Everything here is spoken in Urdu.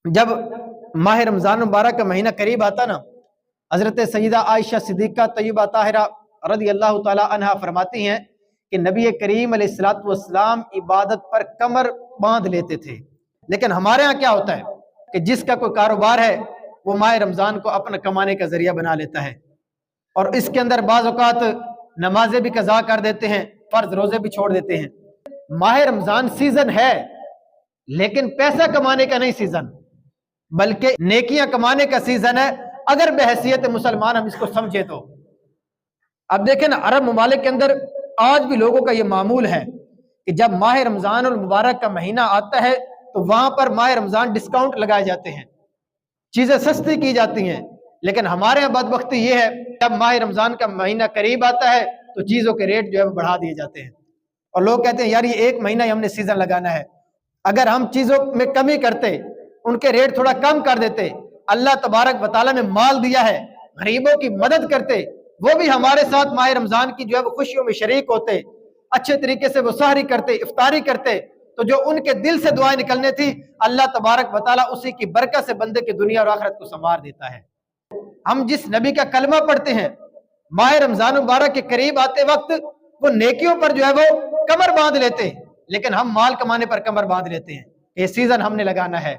جب ماہ رمضان مبارک کا مہینہ قریب آتا نا، حضرت سیدہ عائشہ صدیقہ طیبہ طاہرہ رضی اللہ تعالی عنہا فرماتی ہیں کہ نبی کریم علیہ الصلوۃ والسلام عبادت پر کمر باندھ لیتے تھے، لیکن ہمارے ہاں کیا ہوتا ہے کہ جس کا کوئی کاروبار ہے وہ ماہ رمضان کو اپنا کمانے کا ذریعہ بنا لیتا ہے، اور اس کے اندر بعض اوقات نمازیں بھی قضا کر دیتے ہیں، فرض روزے بھی چھوڑ دیتے ہیں۔ ماہ رمضان سیزن ہے لیکن پیسہ کمانے کا نہیں سیزن، بلکہ نیکیاں کمانے کا سیزن ہے، اگر بحیثیت مسلمان ہم اس کو سمجھے تو۔ اب دیکھیں نا، عرب ممالک کے اندر آج بھی لوگوں کا یہ معمول ہے کہ جب ماہ رمضان المبارک کا مہینہ آتا ہے تو وہاں پر ماہ رمضان ڈسکاؤنٹ لگائے جاتے ہیں، چیزیں سستی کی جاتی ہیں۔ لیکن ہمارے یہاں بدبختی یہ ہے، جب ماہ رمضان کا مہینہ قریب آتا ہے تو چیزوں کے ریٹ جو ہے وہ بڑھا دیے جاتے ہیں، اور لوگ کہتے ہیں یار یہ ایک مہینہ ہی ہم نے سیزن لگانا ہے، اگر ہم چیزوں میں کمی کرتے، ان کے ریٹ تھوڑا کم کر دیتے، اللہ تبارک و تعالیٰ نے مال دیا ہے، غریبوں کی مدد کرتے، وہ بھی ہمارے ساتھ ماہ رمضان کی جو ہے وہ خوشیوں میں شریک ہوتے، اچھے طریقے سے وہ سحری کرتے، افطاری کرتے، تو جو ان کے دل سے دعائیں نکلنے تھی، اللہ تبارک و تعالیٰ اسی کی برکت سے بندے کی دنیا اور آخرت کو سنوار دیتا ہے۔ ہم جس نبی کا کلمہ پڑھتے ہیں، ماہ رمضان مبارک کے قریب آتے وقت وہ نیکیوں پر جو ہے وہ کمر باندھ لیتے، لیکن ہم مال کمانے پر کمر باندھ لیتے ہیں، یہ سیزن ہم نے لگانا ہے۔